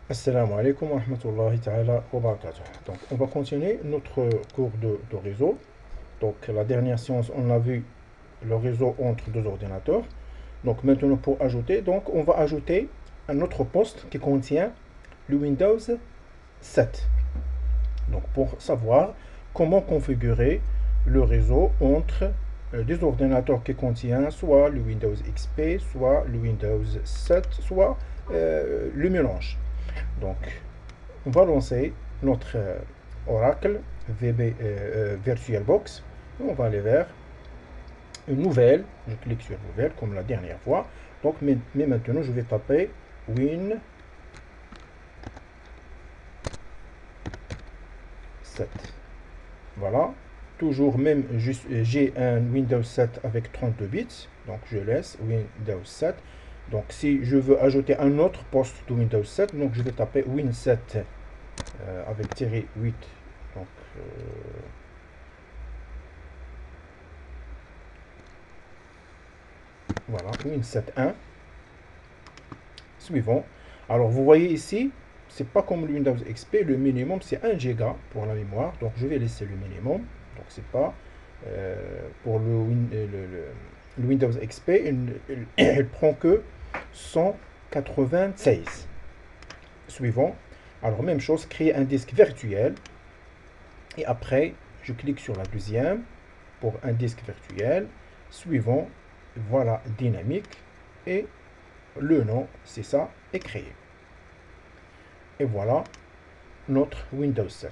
Assalamu alaikum wa rahmatullahi ta'ala wa barakatuh. Donc, on va continuer notre cours de réseau. Donc, la dernière séance, on a vu le réseau entre deux ordinateurs. Donc, maintenant, pour ajouter, donc, on va ajouter un autre poste qui contient le Windows 7. Donc, pour savoir comment configurer le réseau entre des ordinateurs qui contiennent soit le Windows XP, soit le Windows 7, soit le mélange. Donc, on va lancer notre Oracle VirtualBox. On va aller vers une nouvelle. Je clique sur nouvelle comme la dernière fois. Donc, mais maintenant, je vais taper Win 7. Voilà. Toujours même, j'ai un Windows 7 avec 32 bits. Donc, je laisse Windows 7. Donc, si je veux ajouter un autre poste de Windows 7, donc je vais taper Win 7 avec tiré 8. Donc, voilà, Win 7.1. Suivant. Alors, vous voyez ici, c'est pas comme le Windows XP, le minimum c'est 1 Go pour la mémoire. Donc, je vais laisser le minimum. Donc, c'est pas pour le Windows XP, il prend que 196. Suivant. Alors, même chose, créer un disque virtuel. Et après, je clique sur la deuxième pour un disque virtuel. Suivant, voilà, dynamique. Et le nom, c'est ça, est créé. Et voilà notre Windows 7.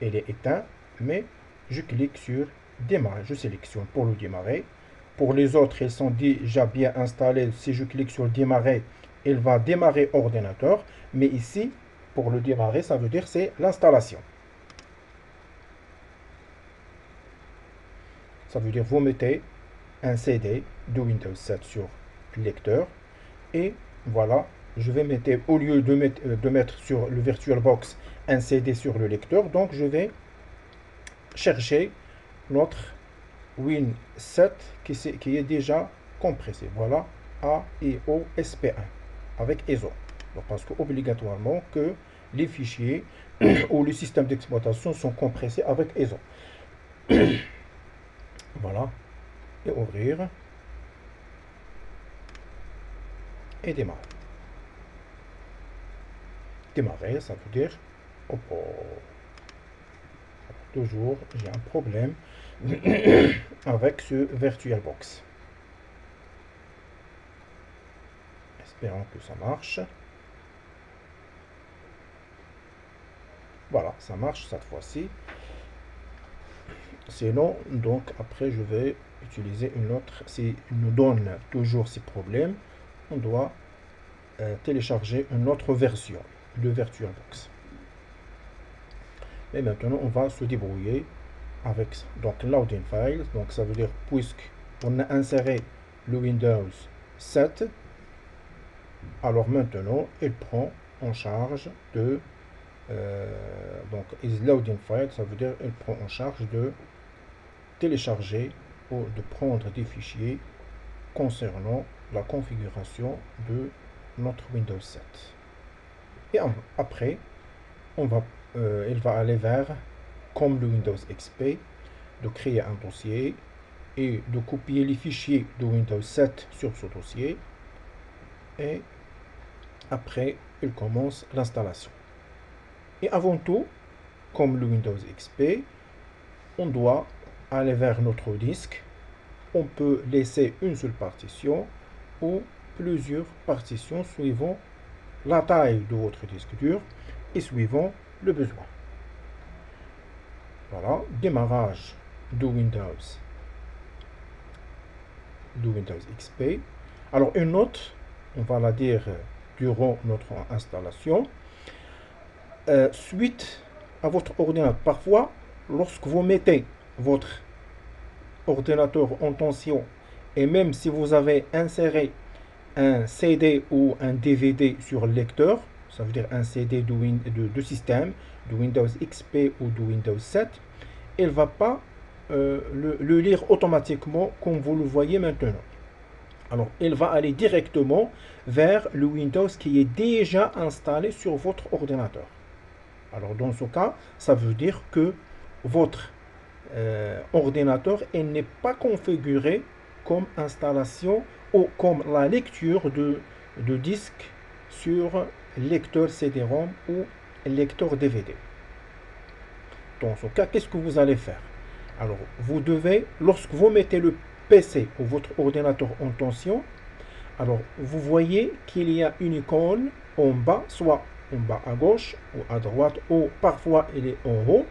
Il est éteint, mais je clique sur démarrer. Je sélectionne pour le démarrer. Pour les autres, ils sont déjà bien installés. Si je clique sur démarrer, il va démarrer ordinateur. Mais ici, pour le démarrer, ça veut dire c'est l'installation. Ça veut dire vous mettez un CD de Windows 7 sur le lecteur. Et voilà, je vais mettre, au lieu de mettre sur le VirtualBox un CD sur le lecteur, donc je vais chercher notre Win 7 qui est déjà compressé. Voilà, AEO-SP1 avec ESO. Donc, parce que obligatoirement que les fichiers ou le système d'exploitation sont compressés avec ESO. Voilà, et ouvrir et démarrer. Démarrer, ça veut dire toujours j'ai un problème avec ce VirtualBox. Espérons que ça marche. Voilà, ça marche cette fois-ci. Sinon, donc après je vais utiliser une autre. Si nous donne toujours ces problèmes, on doit télécharger une autre version de VirtualBox. Et maintenant, on va se débrouiller avec ça. Donc, loading files, donc ça veut dire puisqu'on a inséré le Windows 7, alors maintenant, il prend en charge de donc is loading file, ça veut dire il prend en charge de télécharger ou de prendre des fichiers concernant la configuration de notre Windows 7. Et après, il va aller vers, comme le Windows XP, de créer un dossier et de copier les fichiers de Windows 7 sur ce dossier. Et après, il commence l'installation. Et avant tout, comme le Windows XP, on doit aller vers notre disque. On peut laisser une seule partition ou plusieurs partitions suivant la taille de votre disque dur et suivant le besoin. Voilà, démarrage de Windows XP. Alors une note, on va la dire durant notre installation. Suite à votre ordinateur, parfois, lorsque vous mettez votre ordinateur en tension, et même si vous avez inséré un CD ou un DVD sur le lecteur, ça veut dire un CD de système, de Windows XP ou de Windows 7, il ne va pas le lire automatiquement comme vous le voyez maintenant. Alors, il va aller directement vers le Windows qui est déjà installé sur votre ordinateur. Alors, dans ce cas, ça veut dire que votre ordinateur n'est pas configuré comme installation ou comme la lecture de disque sur lecteur CD-ROM ou lecteur DVD. Dans ce cas, qu'est-ce que vous allez faire? Alors, vous devez, lorsque vous mettez le PC ou votre ordinateur en tension, alors vous voyez qu'il y a une icône en bas, soit en bas à gauche ou à droite, ou parfois il est en haut,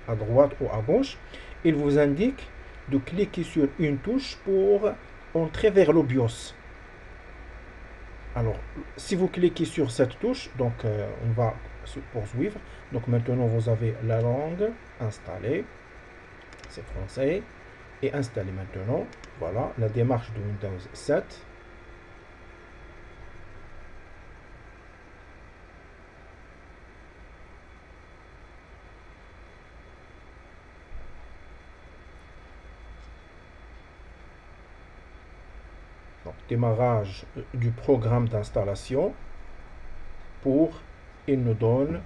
à droite ou à gauche. Il vous indique de cliquer sur une touche pour entrer vers le BIOS. Alors, si vous cliquez sur cette touche, donc on va poursuivre. Donc maintenant, vous avez la langue installée, c'est français, et installé maintenant. Voilà, la démarche de Windows 7. Donc, démarrage du programme d'installation pour, il nous donne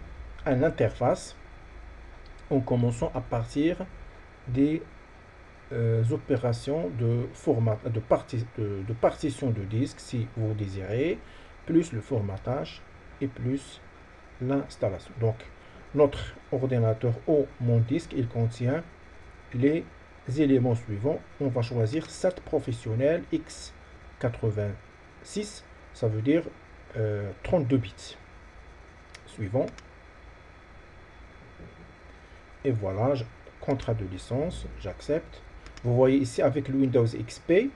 une interface en commençant à partir des opérations de format, de partition de disque si vous désirez, plus le formatage et plus l'installation. Donc, notre ordinateur ou mon disque, il contient les éléments suivants. On va choisir 7 professionnel x86, ça veut dire 32 bits. Suivant. Et voilà, contrat de licence, j'accepte. Vous voyez ici avec le Windows XP,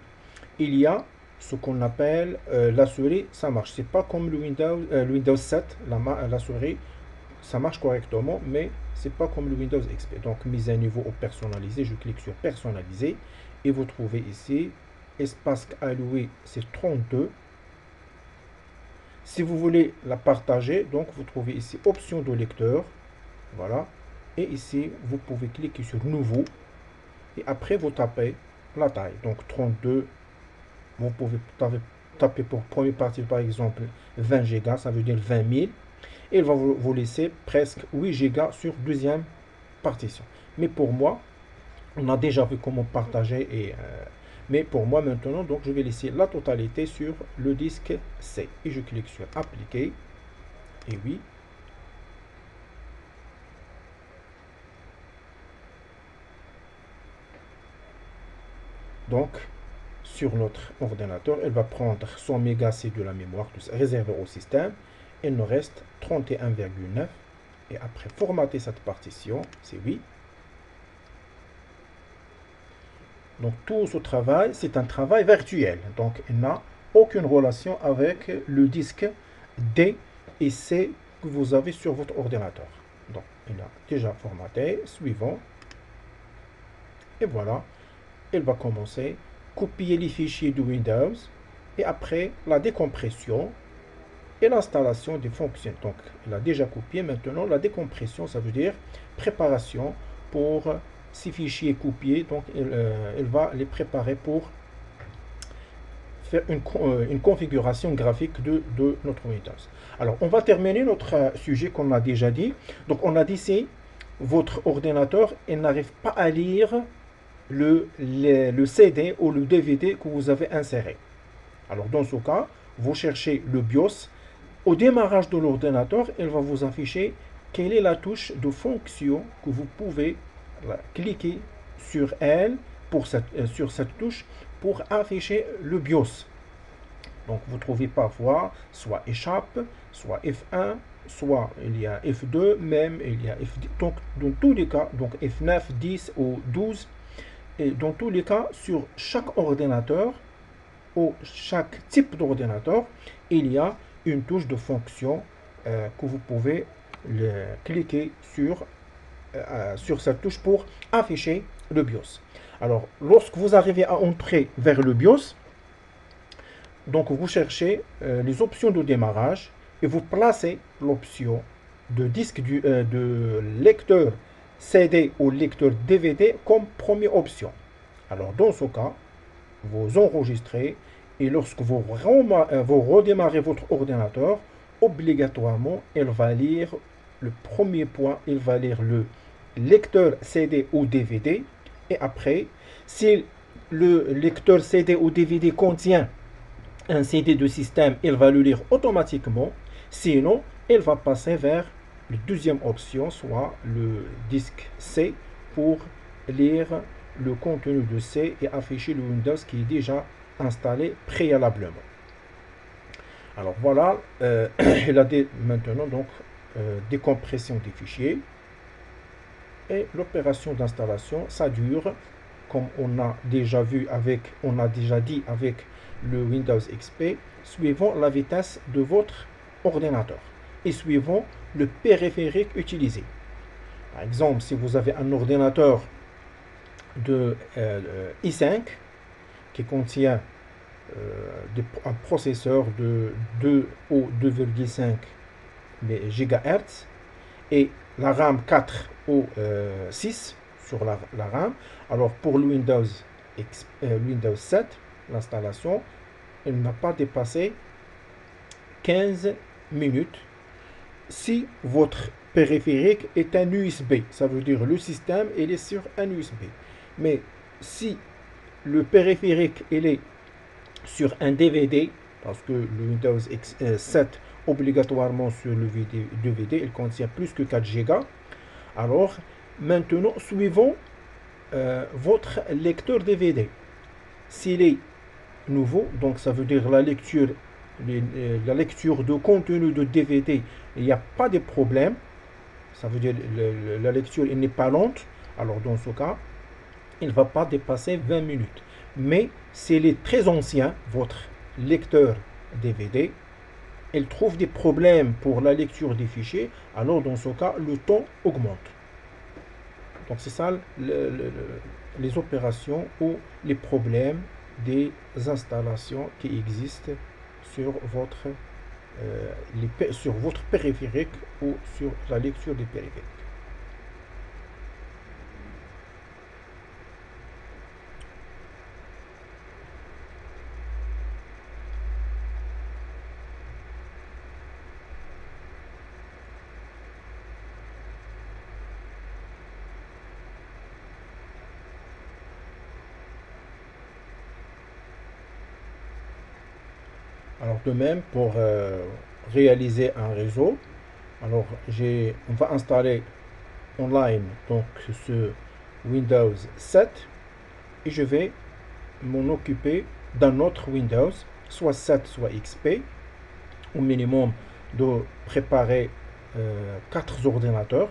il y a ce qu'on appelle la souris, ça marche. C'est pas comme le Windows 7, la souris, ça marche correctement, mais c'est pas comme le Windows XP. Donc mise à niveau ou personnalisé, je clique sur personnaliser et vous trouvez ici espace alloué, c'est 32. Si vous voulez la partager, donc vous trouvez ici option de lecteur, voilà. Et ici, vous pouvez cliquer sur nouveau. Et après, vous tapez la taille. Donc 32. Vous pouvez taper pour première partie, par exemple, 20 Go. Ça veut dire 20 000. Et il va vous laisser presque 8 Go sur deuxième partition. Mais pour moi, on a déjà vu comment partager. Mais pour moi maintenant, donc je vais laisser la totalité sur le disque C. Et je clique sur appliquer. Et oui. Donc, sur notre ordinateur, elle va prendre 100 mégas, c'est de la mémoire réservée au système. Il nous reste 31,9. Et après, formater cette partition, c'est oui. Donc, tout ce travail, c'est un travail virtuel. Donc, il n'a aucune relation avec le disque D et C que vous avez sur votre ordinateur. Donc, il a déjà formaté. Suivant. Et voilà. Il va commencer à copier les fichiers de Windows et après la décompression et l'installation des fonctions. Donc, il a déjà copié. Maintenant, la décompression, ça veut dire préparation pour ces fichiers copiés. Donc, il va les préparer pour faire une configuration graphique de notre Windows. Alors, on va terminer notre sujet qu'on a déjà dit. Donc, on a dit ici, votre ordinateur, il n'arrive pas à lire le CD ou le DVD que vous avez inséré. Alors dans ce cas, vous cherchez le BIOS. Au démarrage de l'ordinateur, il va vous afficher quelle est la touche de fonction que vous pouvez cliquer sur elle, sur cette touche, pour afficher le BIOS. Donc vous trouvez parfois soit échappe, soit F1, soit il y a F2, même il y a F10. Donc dans tous les cas, donc F9, 10 ou 12, et dans tous les cas, sur chaque ordinateur ou chaque type d'ordinateur, il y a une touche de fonction que vous pouvez cliquer sur cette touche pour afficher le BIOS. Alors, lorsque vous arrivez à entrer vers le BIOS, donc vous cherchez les options de démarrage et vous placez l'option de disque de lecteur CD ou lecteur DVD comme première option. Alors dans ce cas, vous enregistrez Et lorsque vous redémarrez votre ordinateur, obligatoirement, il va lire le premier point, il va lire le lecteur CD ou DVD. Et après, si le lecteur CD ou DVD contient un CD de système, il va le lire automatiquement. Sinon, il va passer vers la deuxième option, soit le disque C, pour lire le contenu de C et afficher le Windows qui est déjà installé préalablement. Alors voilà, il a maintenant donc décompression des fichiers. Et l'opération d'installation, ça dure, comme on a déjà vu on a déjà dit avec le Windows XP, suivant la vitesse de votre ordinateur et suivant le périphérique utilisé. Par exemple, si vous avez un ordinateur de i5 qui contient un processeur de 2 ou 2,5 GHz et la RAM 4 ou 6 sur la RAM, alors pour le Windows 7, l'installation, elle n'a pas dépassé 15 minutes si votre périphérique est un USB. Ça veut dire le système il est sur un USB. Mais si le périphérique il est sur un DVD, parce que le Windows 7 obligatoirement sur le DVD, il contient plus que 4 Go. Alors, maintenant, suivons votre lecteur DVD. S'il est nouveau, donc ça veut dire la lecture de contenu de DVD, il n'y a pas de problème. Ça veut dire la lecture n'est pas lente. Alors, dans ce cas, il ne va pas dépasser 20 minutes. Mais s'il est très ancien, votre lecteur DVD, il trouve des problèmes pour la lecture des fichiers, alors dans ce cas, le temps augmente. Donc c'est ça les opérations ou les problèmes des installations qui existent sur votre périphérique ou sur la lecture des périphériques. Alors de même, pour réaliser un réseau, alors on va installer online donc ce Windows 7 et je vais m'en occuper d'un autre Windows, soit 7 soit XP, au minimum de préparer 4 ordinateurs.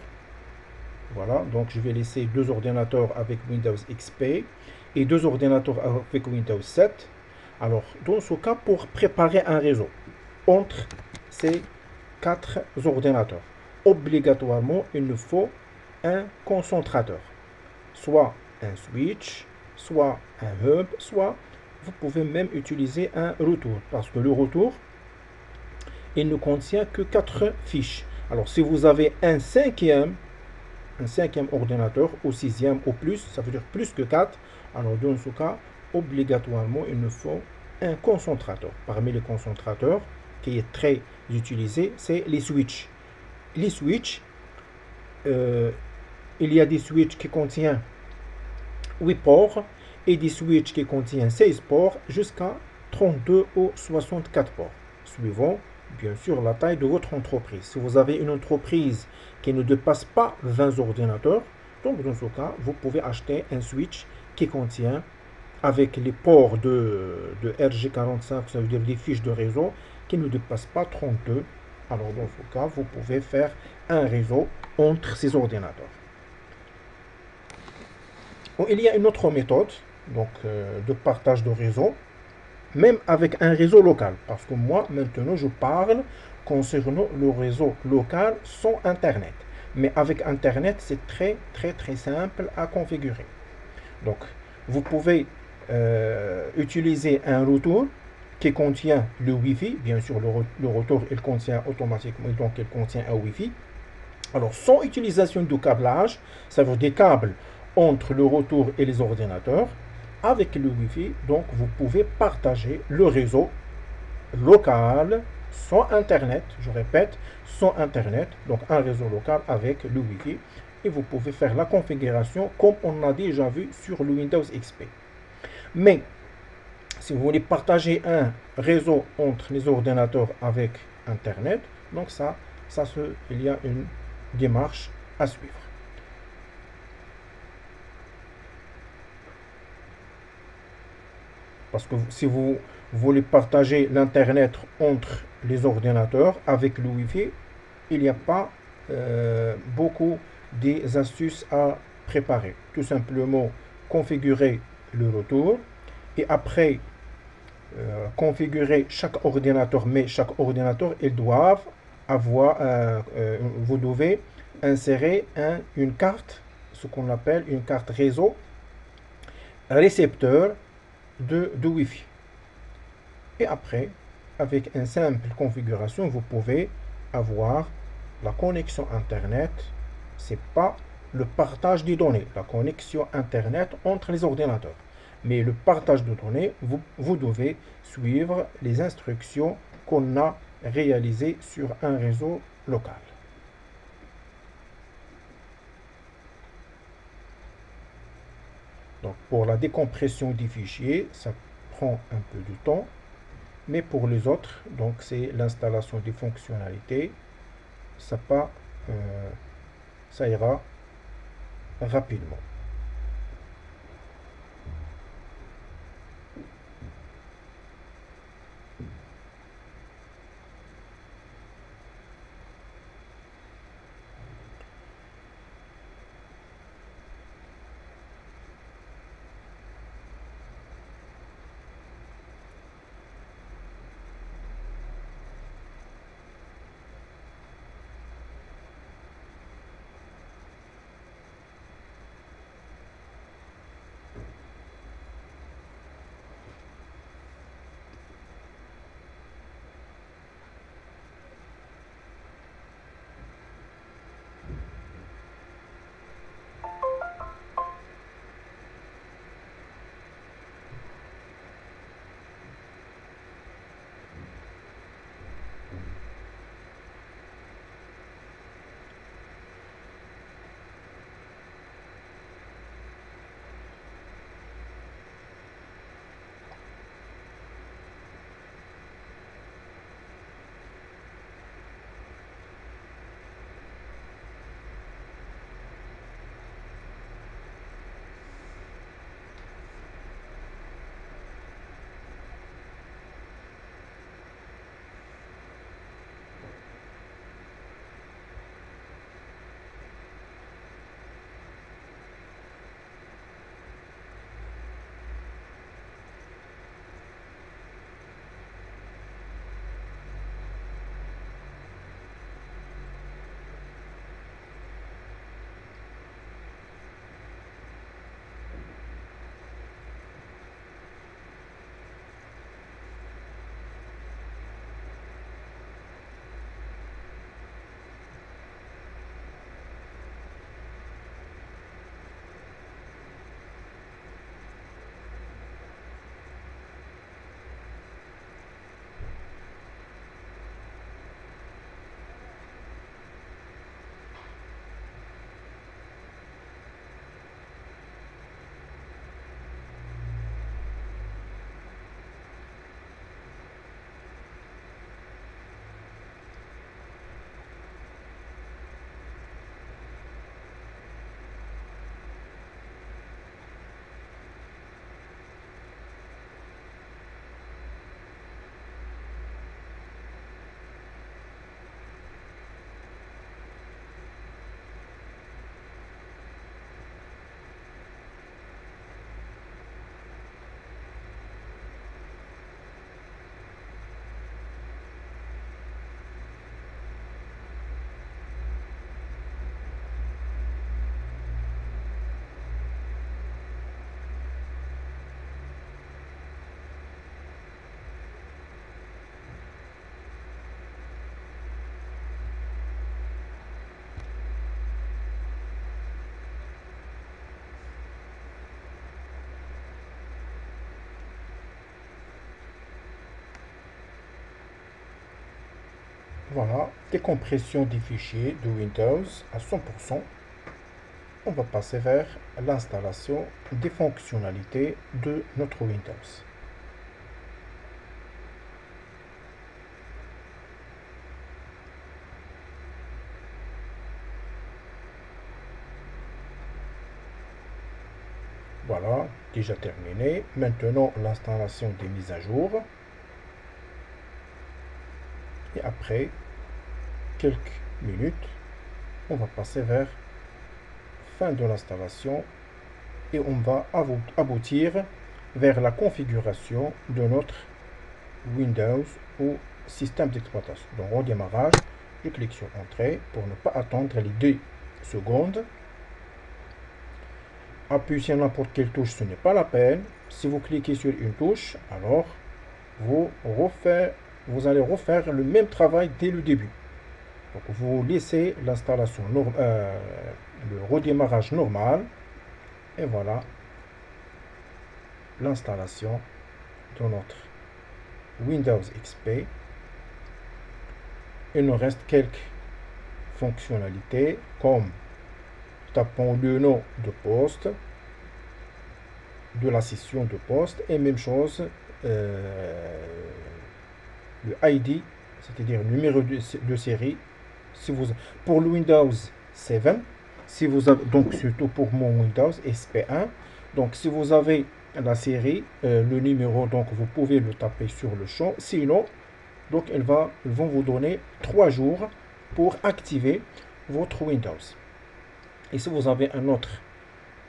Voilà, donc je vais laisser 2 ordinateurs avec Windows XP et 2 ordinateurs avec Windows 7. Alors, dans ce cas, pour préparer un réseau entre ces 4 ordinateurs, obligatoirement, il nous faut un concentrateur. Soit un switch, soit un hub, soit vous pouvez même utiliser un retour. Parce que le retour, il ne contient que 4 fiches. Alors, si vous avez un cinquième ordinateur, ou 6e ou plus, ça veut dire plus que 4, alors dans ce cas, obligatoirement, il nous faut un concentrateur. Parmi les concentrateurs, qui est très utilisé, c'est les switches. Les switches, il y a des switches qui contiennent 8 ports et des switches qui contiennent 16 ports jusqu'à 32 ou 64 ports, suivant bien sûr la taille de votre entreprise. Si vous avez une entreprise qui ne dépasse pas 20 ordinateurs, donc dans ce cas, vous pouvez acheter un switch qui contient avec les ports de RJ45, ça veut dire des fiches de réseau qui ne dépassent pas 32. Alors dans ce cas, vous pouvez faire un réseau entre ces ordinateurs. Bon, il y a une autre méthode donc, de partage de réseau, même avec un réseau local, parce que moi maintenant je parle concernant le réseau local sans Internet. Mais avec Internet, c'est très simple à configurer. Donc, vous pouvez utiliser un routeur qui contient le Wi-Fi. Bien sûr, le routeur, il contient automatiquement, donc il contient un Wi-Fi. Alors, sans utilisation de câblage, ça veut dire des câbles entre le routeur et les ordinateurs. avec le Wi-Fi, donc vous pouvez partager le réseau local sans Internet, je répète, sans Internet, donc un réseau local avec le Wi-Fi, et vous pouvez faire la configuration comme on a déjà vu sur le Windows XP. Mais si vous voulez partager un réseau entre les ordinateurs avec Internet, donc il y a une démarche à suivre. Parce que si vous voulez partager l'Internet entre les ordinateurs avec le Wi-Fi, il n'y a pas beaucoup des astuces à préparer. Tout simplement configurer le retour et après configurer chaque ordinateur, mais chaque ordinateur, ils doivent avoir, vous devez insérer une carte, ce qu'on appelle une carte réseau récepteur de Wi-Fi. Et après, avec une simple configuration, vous pouvez avoir la connexion Internet. C'est pas le partage des données, la connexion Internet entre les ordinateurs. Mais le partage de données, vous devez suivre les instructions qu'on a réalisées sur un réseau local. Donc pour la décompression des fichiers, ça prend un peu de temps. Mais pour les autres, donc c'est l'installation des fonctionnalités, ça, pas, ça ira rapidement. Voilà, décompression des fichiers de Windows à 100%. On va passer vers l'installation des fonctionnalités de notre Windows. Voilà, déjà terminé. Maintenant, l'installation des mises à jour. Et après quelques minutes, on va passer vers fin de l'installation et on va aboutir vers la configuration de notre Windows ou système d'exploitation. Donc au démarrage, je clique sur Entrée pour ne pas attendre les 2 secondes. Appuyer sur n'importe quelle touche, ce n'est pas la peine. Si vous cliquez sur une touche, alors vous allez refaire le même travail dès le début. Donc vous laissez l'installation, le redémarrage normal. Et voilà l'installation de notre Windows XP. Il nous reste quelques fonctionnalités comme tapons le nom de poste de la session de poste et même chose le ID, c'est-à-dire le numéro de série. Si vous, pour le Windows 7, si vous avez, donc surtout pour mon Windows SP1, donc si vous avez la série, le numéro, donc vous pouvez le taper sur le champ. Sinon, donc ils vont vous donner 3 jours pour activer votre Windows. Et si vous avez un autre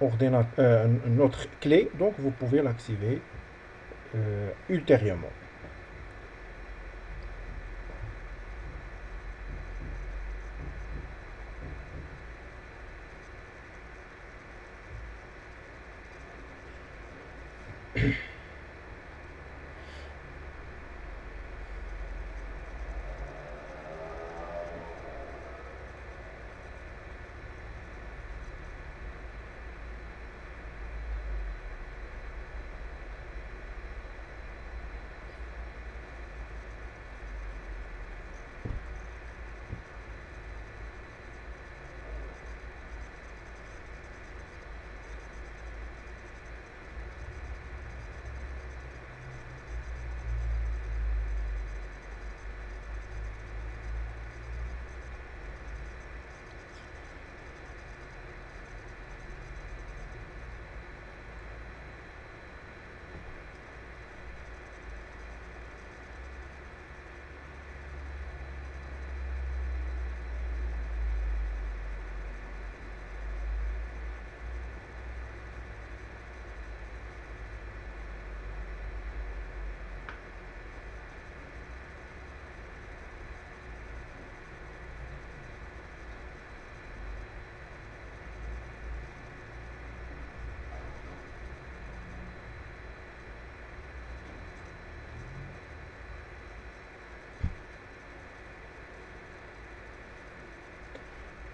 ordinateur, une autre clé, donc vous pouvez l'activer ultérieurement.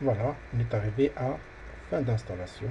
Voilà, on est arrivé à fin d'installation.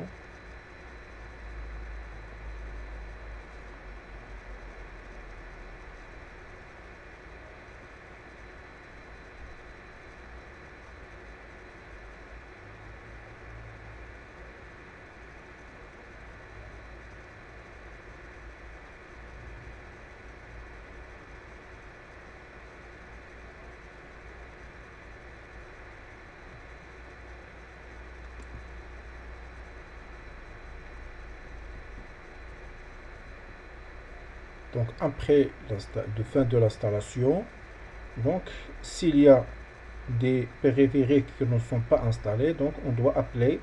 Donc après de fin de l'installation, donc s'il y a des périphériques qui ne sont pas installés, donc on doit appeler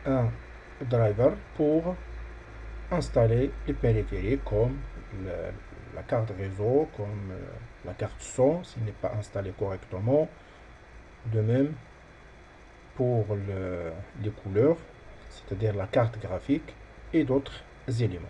un driver pour installer les périphériques comme la carte réseau, comme la carte son s'il n'est pas installé correctement. De même pour les couleurs, c'est-à-dire la carte graphique et d'autres éléments.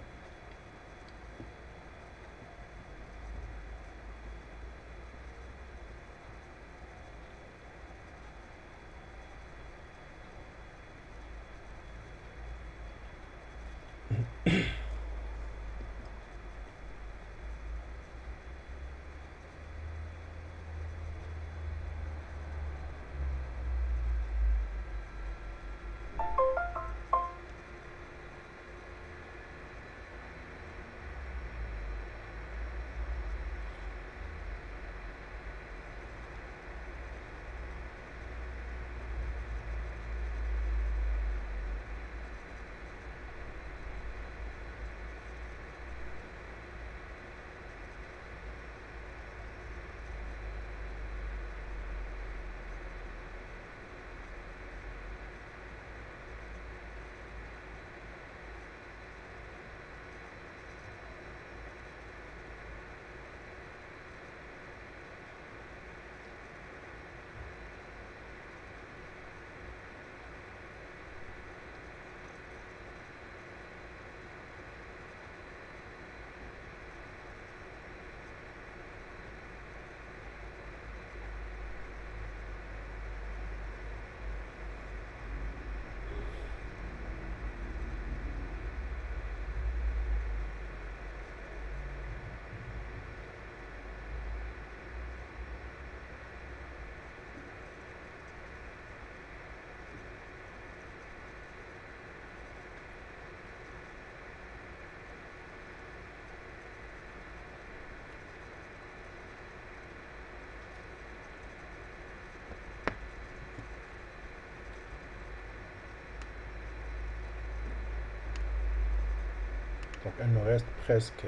Donc il nous reste presque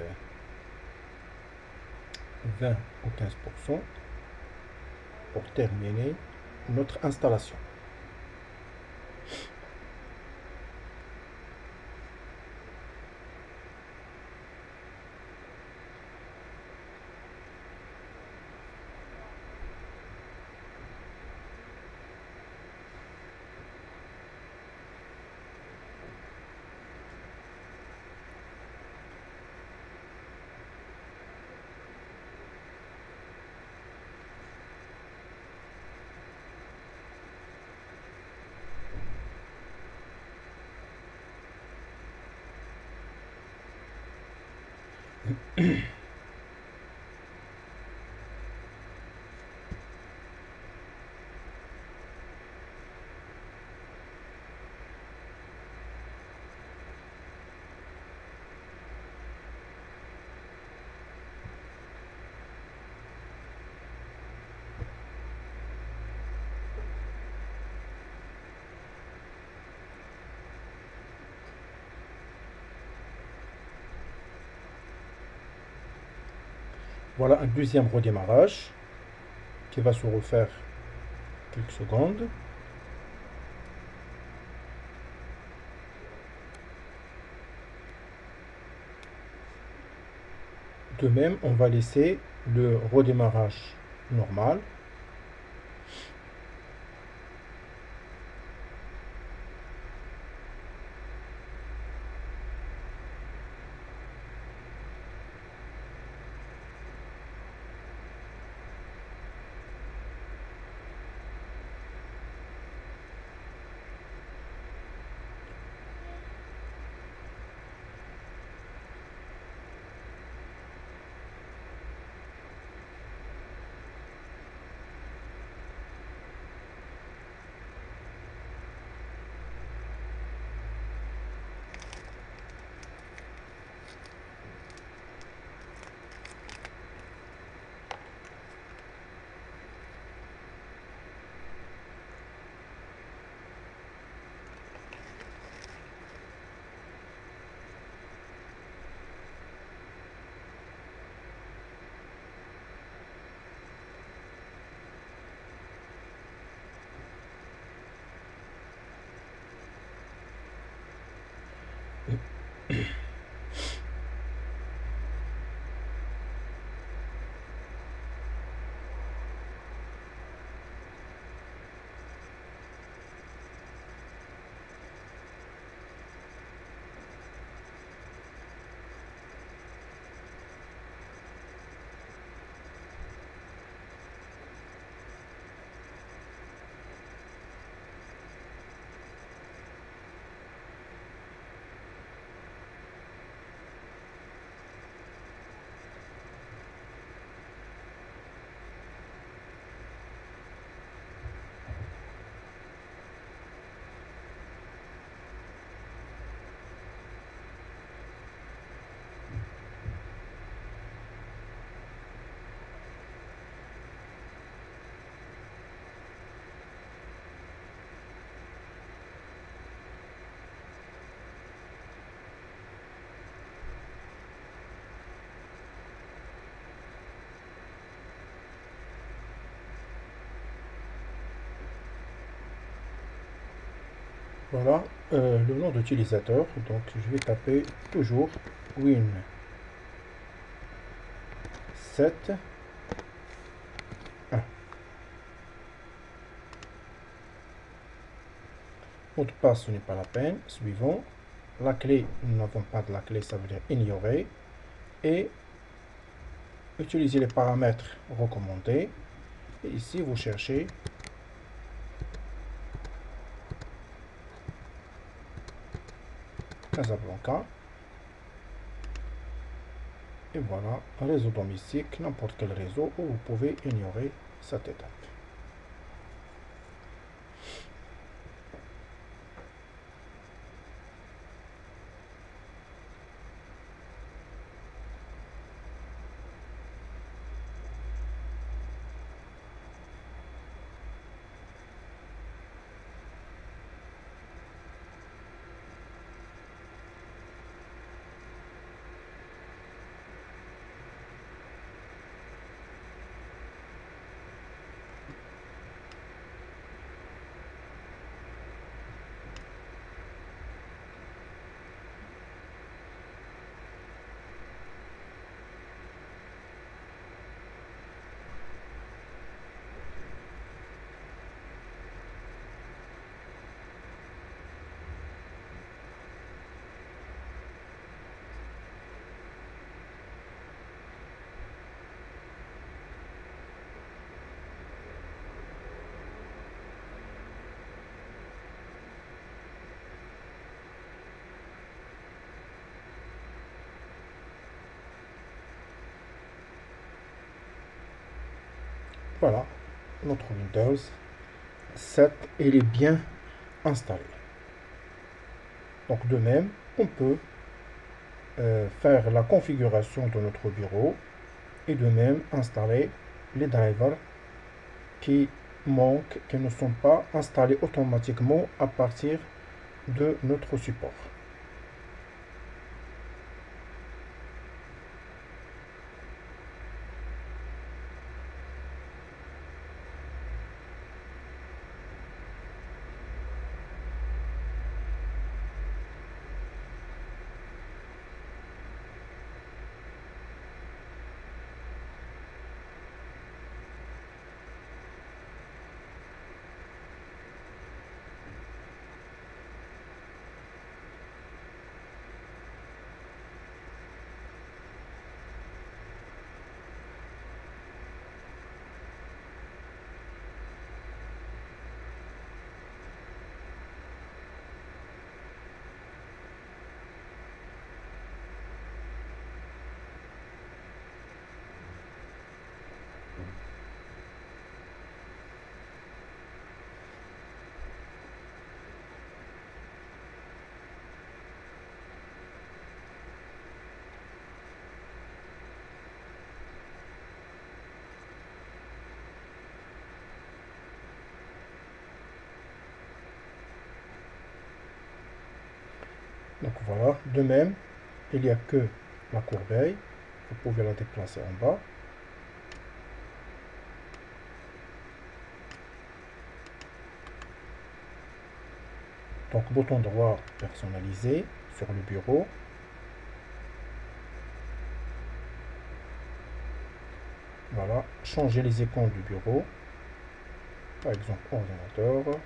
20 ou 15% pour terminer notre installation. Voilà un deuxième redémarrage qui va se refaire quelques secondes. De même, on va laisser le redémarrage normal. Voilà le nom d'utilisateur. Donc je vais taper toujours Win7. Mot de passe, ce n'est pas la peine. Suivant. La clé, nous n'avons pas de la clé, ça veut dire ignorer. Et utiliser les paramètres recommandés. Et ici, vous cherchez Casablanca. Et voilà, réseau domestique, n'importe quel réseau où vous pouvez ignorer cette étape. Voilà, notre Windows 7, il est bien installé. Donc de même, on peut faire la configuration de notre bureau et de même installer les drivers qui manquent, qui ne sont pas installés automatiquement à partir de notre support. Donc voilà, de même, il n'y a que la corbeille, vous pouvez la déplacer en bas. Donc bouton droit personnalisé sur le bureau. Voilà, changer les icônes du bureau. Par exemple, ordinateur,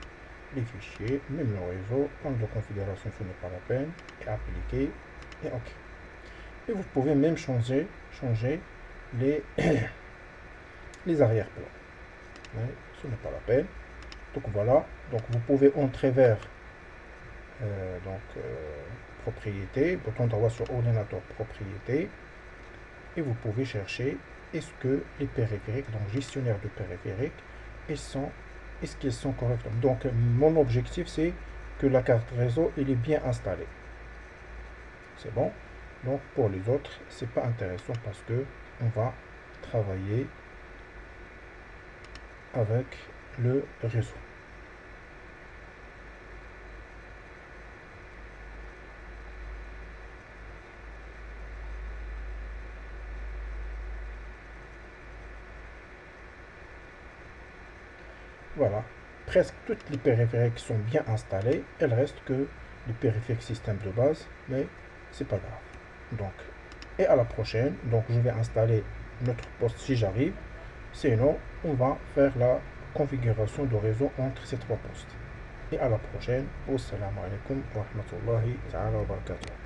les fichiers, même le réseau, compte de configuration, ce n'est pas la peine, et appliquer, et OK. Et vous pouvez même changer les, les arrière-plans. Mais ce n'est pas la peine. Donc voilà, donc vous pouvez entrer vers propriété, bouton droit sur ordinateur propriété, et vous pouvez chercher est-ce que les périphériques, donc gestionnaire de périphériques, est-ce qu'ils sont corrects. Donc mon objectif c'est que la carte réseau elle est bien installée. C'est bon. Donc pour les autres, c'est pas intéressant parce que on va travailler avec le réseau. Voilà, presque toutes les périphériques sont bien installées. Il reste que les périphériques système de base, mais c'est pas grave. Donc, et à la prochaine. Donc, je vais installer notre poste si j'arrive. Sinon, on va faire la configuration de réseau entre ces trois postes. Et à la prochaine. Wassalamu alaikum wa rahmatullahi ta'ala wa barakatuh.